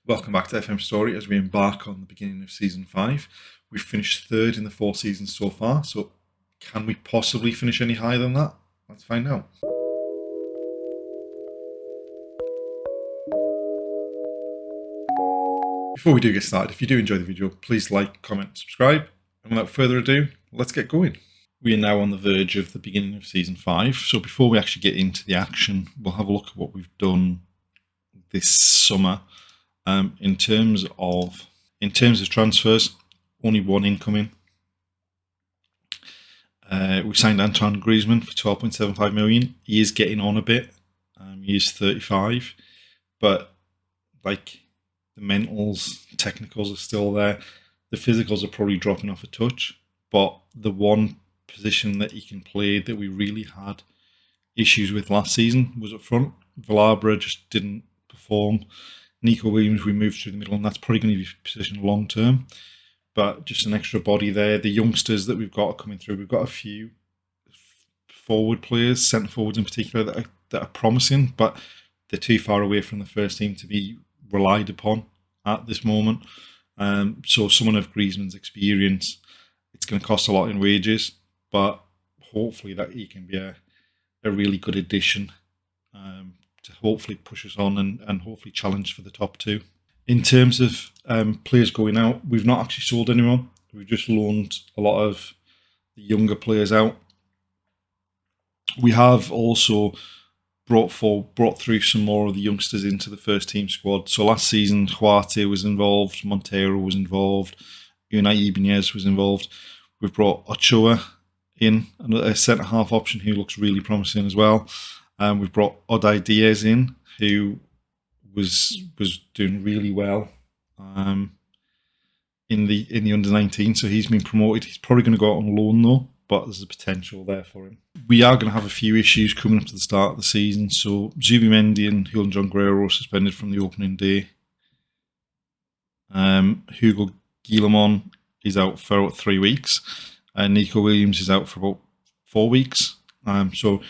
Welcome back to FM Story as we embark on the beginning of Season 5. We've finished third in the 4 seasons so far, so can we possibly finish any higher than that? Let's find out. Before we do get started, if you do enjoy the video, please like, comment, subscribe, and without further ado, let's get going. We are now on the verge of the beginning of Season 5, so before we actually get into the action, we'll have a look at what we've done this summer. In terms of transfers, only one incoming. We signed Antoine Griezmann for 12.75 million. He is getting on a bit. He is 35, but like the mentals, technicals are still there. The physicals are probably dropping off a touch, but the one position that he can play that we really had issues with last season was up front. Valabra just didn't perform. Nico Williams, we moved through the middle, and that's probably going to be positioned long term. But just an extra body there. The youngsters that we've got coming through, we've got a few forward players, centre forwards in particular, that are promising, but they're too far away from the first team to be relied upon at this moment. So someone of Griezmann's experience, it's going to cost a lot in wages, but hopefully that he can be a really good addition to hopefully push us on and hopefully challenge for the top two. In terms of players going out, we've not actually sold anyone. We've just loaned a lot of the younger players out. We have also brought through some more of the youngsters into the first team squad. So last season, Huarte was involved, Montero was involved, Unai Ibanez was involved. We've brought Ochoa in, a centre-half option who looks really promising as well. We've brought Odai Diaz in, who was doing really well in the under-19, so he's been promoted. He's probably going to go out on loan though, but there's a potential there for him. We are going to have a few issues coming up to the start of the season. So Zubimendi and Julian John Guerrero suspended from the opening day. Hugo Guillamon is out for about 3 weeks. Nico Williams is out for about 4 weeks. So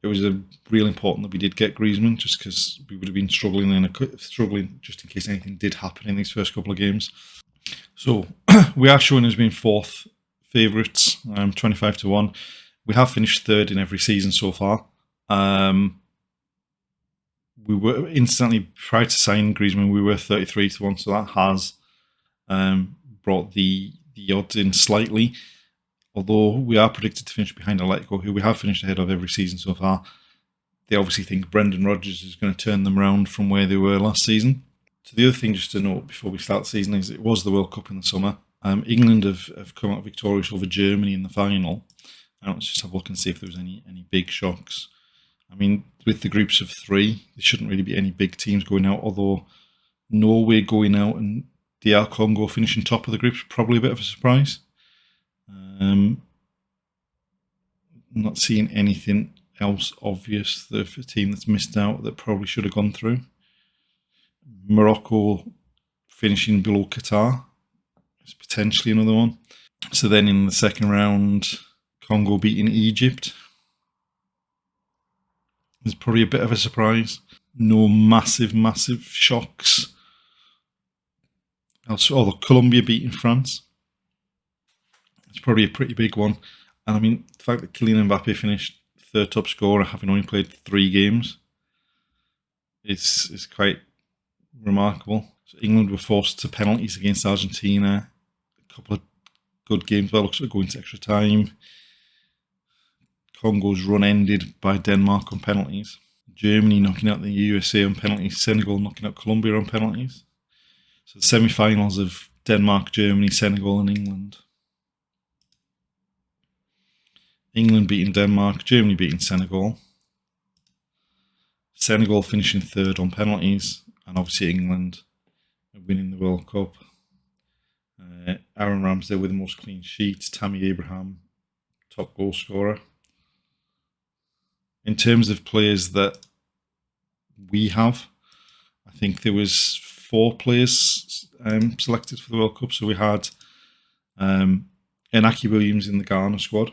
it was real important that we did get Griezmann, just because we would have been struggling just in case anything did happen in these first couple of games. So we are showing as being fourth favourites, 25-1. We have finished third in every season so far. We were instantly, prior to signing Griezmann, we were 33-1, so that has brought the odds in slightly. Although we are predicted to finish behind Atletico, who we have finished ahead of every season so far. They obviously think Brendan Rodgers is going to turn them around from where they were last season. So the other thing just to note before we start the season is it was the World Cup in the summer. England have come out victorious over Germany in the final. Let's just have a look and see if there was any big shocks. I mean, with the groups of 3, there shouldn't really be any big teams going out, although Norway going out and DR Congo finishing top of the group is probably a bit of a surprise. I'm not seeing anything else obvious for a team that's missed out that probably should have gone through. Morocco finishing below Qatar is potentially another one. So then in the second round, Congo beating Egypt is probably a bit of a surprise. No massive shocks. Although Colombia beating France, it's probably a pretty big one. And I mean, the fact that Kylian Mbappe finished third top scorer, having only played 3 games, is quite remarkable. So England were forced to penalties against Argentina. A couple of good games. Well, looks like going to extra time. Congo's run ended by Denmark on penalties. Germany knocking out the USA on penalties. Senegal knocking out Colombia on penalties. So the semi-finals of Denmark, Germany, Senegal and England. England beating Denmark, Germany beating Senegal. Senegal finishing third on penalties, and obviously England winning the World Cup. Aaron Ramsdale with the most clean sheets, Tammy Abraham, top goal scorer. In terms of players that we have, I think there was 4 players selected for the World Cup. So we had Inaki Williams in the Ghana squad.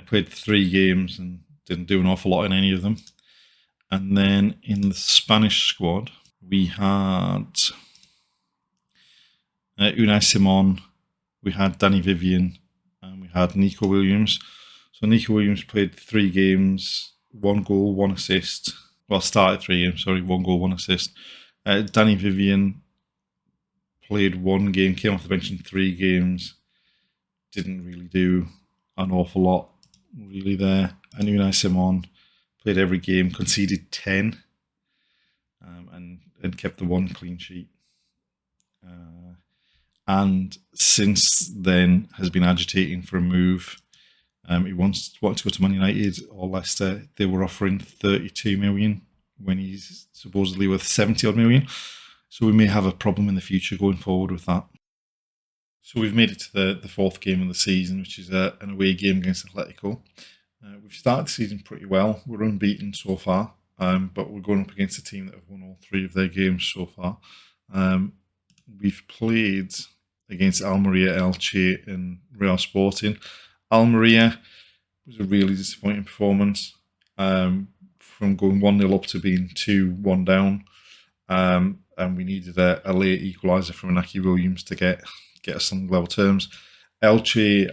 Played 3 games and didn't do an awful lot in any of them. And then in the Spanish squad, we had Unai Simon, we had Danny Vivian, and we had Nico Williams. So Nico Williams played 3 games, 1 goal, 1 assist. Well, started 3 games, sorry, 1 goal, 1 assist. Danny Vivian played 1 game, came off the bench in 3 games. Didn't really do an awful lot, really, there. And Unai Simon played every game, conceded 10, and kept the 1 clean sheet. And since then has been agitating for a move. He wanted to go to Man United or Leicester. They were offering 32 million when he's supposedly worth 70 odd million. So we may have a problem in the future going forward with that. So we've made it to the 4th game of the season, which is an away game against Atletico. We've started the season pretty well. We're unbeaten so far, but we're going up against a team that have won all 3 of their games so far. We've played against Almeria, Elche, and Real Sporting. Almeria was a really disappointing performance, from going 1-0 up to being 2-1 down, and we needed a late equaliser from Inaki Williams to get us on level terms. Elche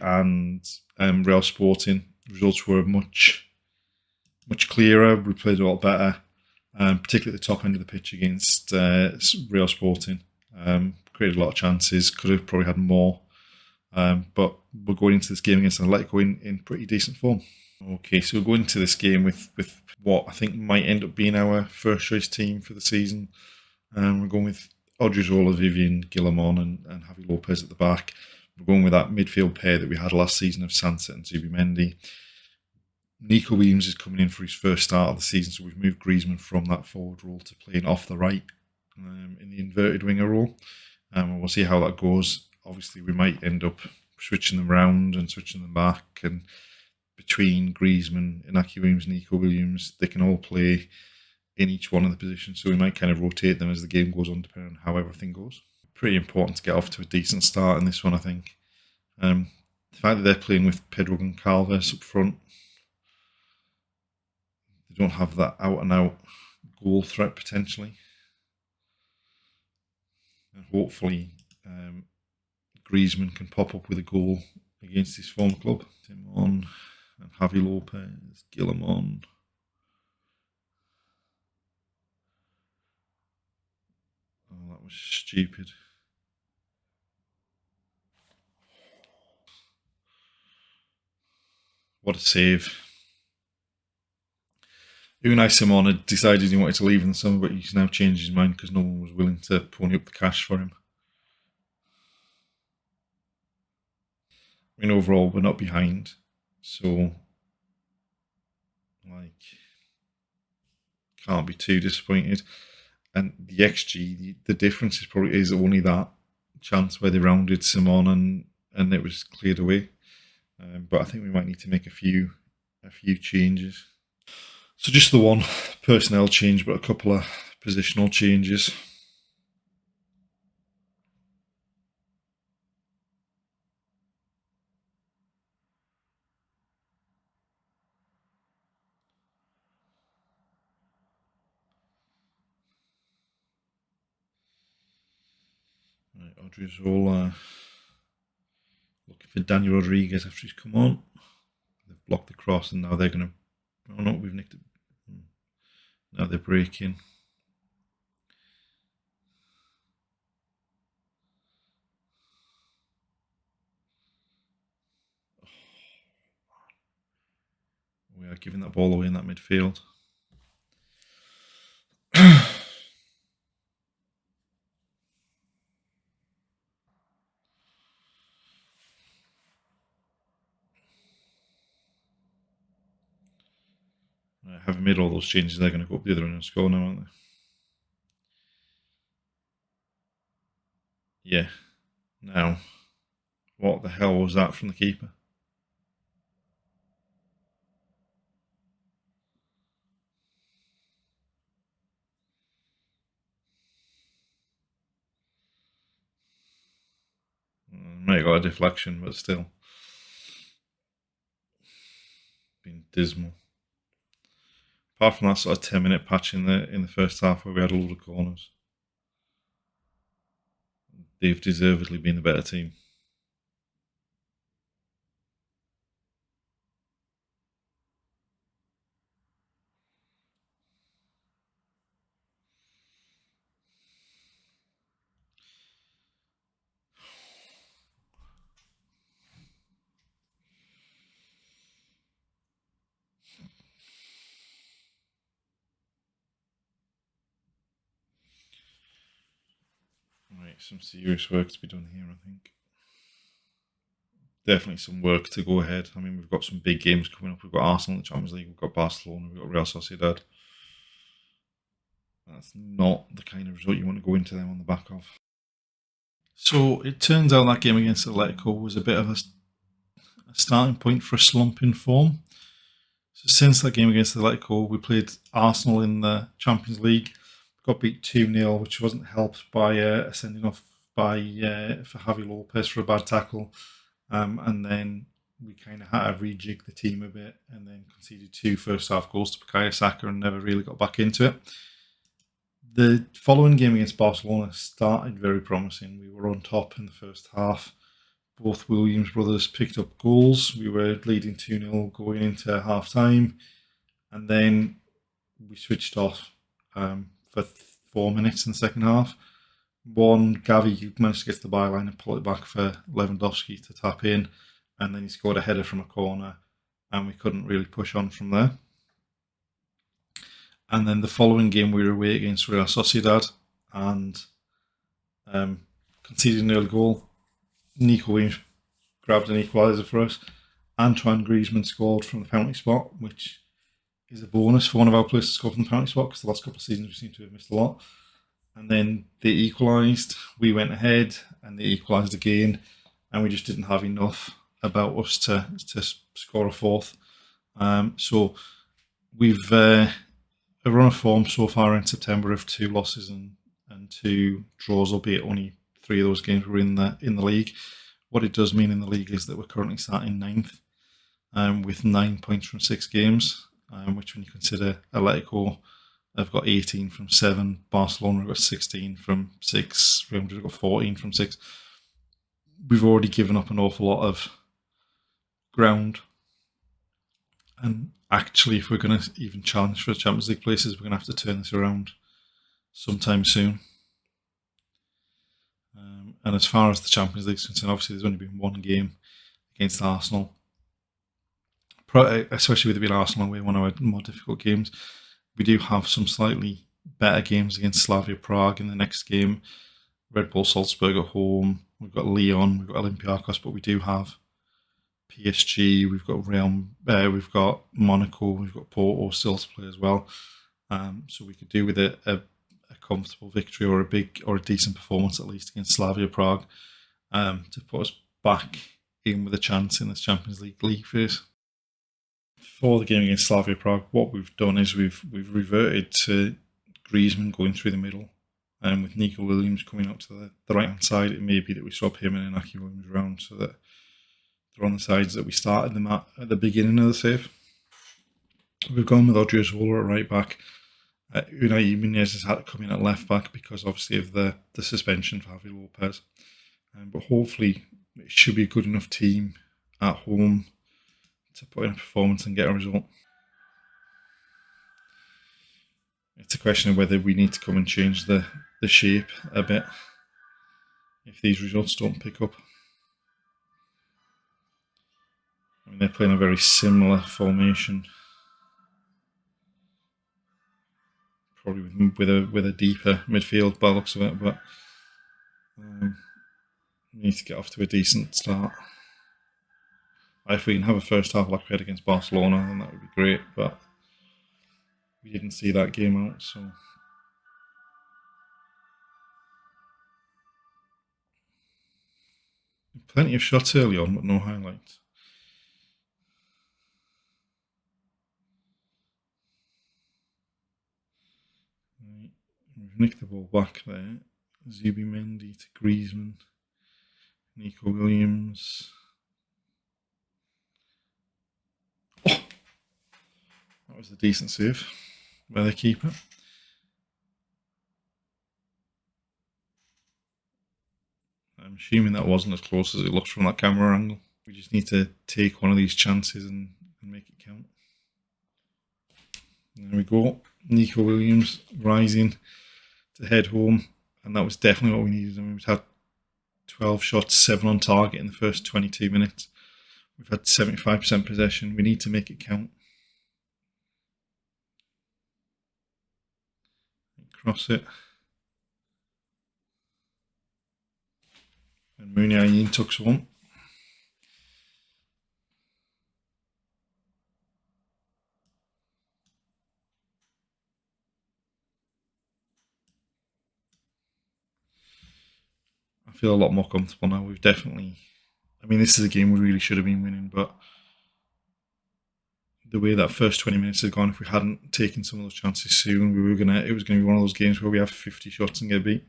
and Real Sporting results were much clearer. We played a lot better, particularly at the top end of the pitch against Real Sporting. Created a lot of chances, could have probably had more, but we're going into this game against Atletico in pretty decent form. Okay, so we're going into this game with what I think might end up being our first choice team for the season. We're going with Odriozola, Vivian, Guillamon, and Javi Lopez at the back. We're going with that midfield pair that we had last season of Sansa and Zubimendi. Nico Williams is coming in for his first start of the season, so we've moved Griezmann from that forward role to playing off the right, in the inverted winger role. And we'll see how that goes. Obviously, we might end up switching them around and switching them back. And between Griezmann, Inaki Williams, Nico Williams, they can all play in each one of the positions. So we might kind of rotate them as the game goes on, depending on how everything goes. Pretty important to get off to a decent start in this one, I think. The fact that they're playing with Pedro Goncalves up front, they don't have that out-and-out goal threat potentially. And hopefully Griezmann can pop up with a goal against his former club. Timon and Javi Lopez, Guillamon. Oh, that was stupid. What a save. Unai Simon had decided he wanted to leave in the summer, but he's now changed his mind because no one was willing to pony up the cash for him. I mean, overall, we're not behind. So, can't be too disappointed. And the XG, the difference is only that chance where they rounded Simon and it was cleared away. But I think we might need to make a few changes. So just the one personnel change, but a couple of positional changes. Right, Odriozola looking for Daniel Rodriguez after he's come on. They've blocked the cross and now they're going to... Oh no, we've nicked it. Now they're breaking. We are giving that ball away in that midfield. Having made all those changes, they're going to go up the other end and score now, aren't they? Yeah. Now, what the hell was that from the keeper? Might have got a deflection, but still. Been dismal. Apart from that sort of 10-minute patch in the first half where we had a load of corners. they've deservedly been the better team. Right, some serious work to be done here, I think. Definitely some work to go ahead. I mean, we've got some big games coming up. We've got Arsenal in the Champions League. We've got Barcelona. We've got Real Sociedad. That's not the kind of result you want to go into them on the back of. So it turns out that game against Atletico was a bit of a starting point for a slump in form. So since that game against Atletico, we played Arsenal in the Champions League. Got beat 2-0, which wasn't helped by a sending off by for Javi Lopez for a bad tackle. And then we kind of had to rejig the team a bit and then conceded 2 first half goals to Bukayo Saka and never really got back into it. The following game against Barcelona started very promising. We were on top in the first half. Both Williams brothers picked up goals. We were leading 2-0 going into half time. And then we switched off for 4 minutes in the second half. Gavi managed to get to the byline and pull it back for Lewandowski to tap in. And then he scored a header from a corner. And we couldn't really push on from there. And then the following game, we were away against Real Sociedad and conceded an early goal. Nico Williams grabbed an equaliser for us. Antoine Griezmann scored from the penalty spot, which is a bonus for one of our players to score from the penalty spot because the last couple of seasons we seem to have missed a lot. And then they equalised. We went ahead and they equalised again, and we just didn't have enough about us to score a fourth. So we've a run of form so far in September of 2 losses and 2 draws, albeit only 3 of those games were in the league. What it does mean in the league is that we're currently starting 9th with 9 points from 6 games, which when you consider Atletico have got 18 from 7, Barcelona have got 16 from 6, Real Madrid have got 14 from 6. We've already given up an awful lot of ground. And actually, if we're going to even challenge for the Champions League places, we're going to have to turn this around sometime soon. And as far as the Champions League is concerned, obviously there's only been 1 game against Arsenal. Especially with it being Arsenal away, one of our more difficult games. We do have some slightly better games against Slavia Prague in the next game. Red Bull Salzburg at home. We've got Lyon, we've got Olympiacos, but we do have PSG, we've got we've got Monaco, we've got Porto still to play as well. So we could do with a comfortable victory or a decent performance at least against Slavia Prague to put us back in with a chance in this Champions League phase. For the game against Slavia Prague, what we've done is we've reverted to Griezmann going through the middle, and with Nico Williams coming out to the right hand side. It may be that we swap him and Inaki Williams around so that they're on the sides that we started them at the beginning of the save. We've gone with Odriozola at right back. Unai Jimenez has had to come in at left back because obviously of the suspension for Javi Lopez. But hopefully it should be a good enough team at home to put in a performance and get a result. It's a question of whether we need to come and change the shape a bit if these results don't pick up. I mean, they're playing a very similar formation, probably with a deeper midfield by the looks of it, but we need to get off to a decent start. If we can have a first half like we had against Barcelona, then that would be great, but we didn't see that game out, so plenty of shots early on, but no highlights. Right. We've nicked the ball back there. Zubimendi to Griezmann, Nico Williams. Oh! That was a decent save by the keeper. I'm assuming that wasn't as close as it looked from that camera angle. We just need to take one of these chances and make it count. There we go. Nico Williams rising to head home, and that was definitely what we needed. I mean, we've had 12 shots, 7 on target in the first 22 minutes. We've had 75% possession. We need to make it count. Cross it. And Muniain tucks one. I feel a lot more comfortable now. We've definitely... I mean, this is a game we really should have been winning, but the way that first 20 minutes had gone, if we hadn't taken some of those chances soon, it was going to be one of those games where we have 50 shots and get beat.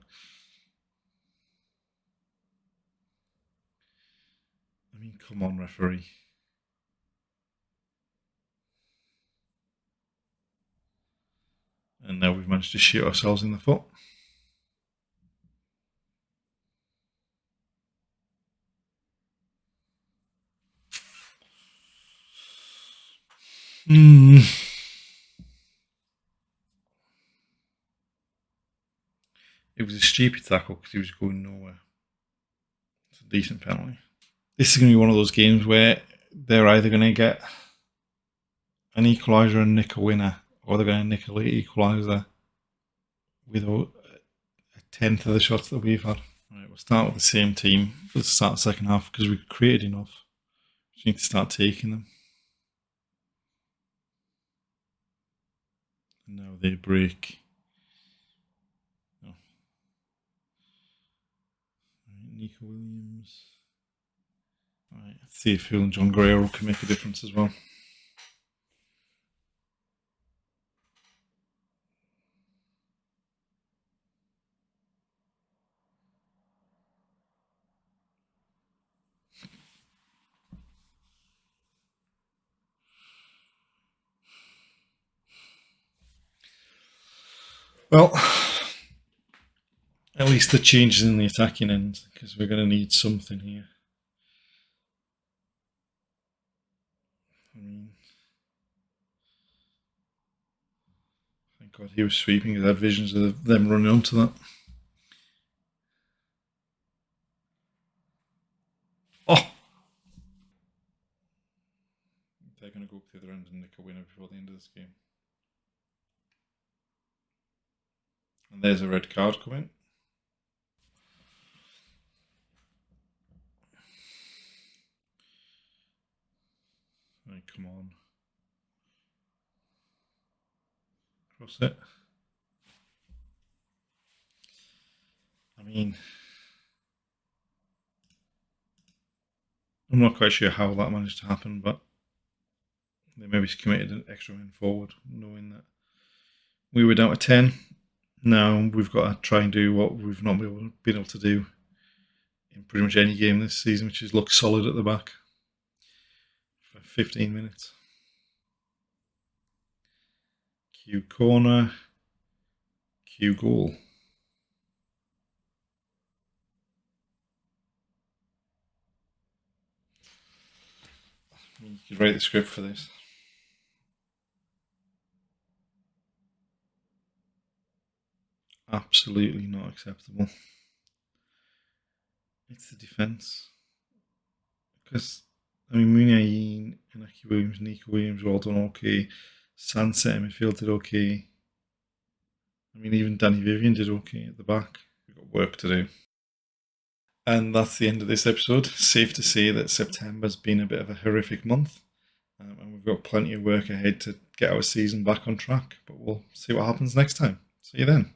I mean, come on, referee. And now we've managed to shoot ourselves in the foot. It was a stupid tackle because he was going nowhere. It's a decent penalty. This is going to be one of those games where they're either going to get an equaliser and nick a winner, or they're going to nick a late equaliser with a tenth of the shots that we've had. Right, we'll start with the same team for the start of the second half because we've created enough. We just need to start taking them. And now they break. Oh. Right, Nico Williams. Right, let's see if Phil and John Guerrero can make a difference as well. Well, at least the changes in the attacking end, because we're going to need something here. I mean, thank God he was sweeping, because I had visions of them running onto that. Oh! They're going to go up the other end and nick a winner before the end of this game. And there's a red card coming. Right, come on. Cross it. I mean, I'm not quite sure how that managed to happen, but they maybe committed an extra man forward, knowing that we were down to 10. Now we've got to try and do what we've not been able to do in pretty much any game this season, which is look solid at the back for 15 minutes. Q corner, Q goal. You could write the script for this. Absolutely not acceptable. It's the defence. Because, I mean, Muniain, Inaki Williams, Nico Williams were all done okay. Sunset in midfield did okay. I mean, even Danny Vivian did okay at the back. We've got work to do. And that's the end of this episode. Safe to say that September's been a bit of a horrific month. And we've got plenty of work ahead to get our season back on track. But we'll see what happens next time. See you then.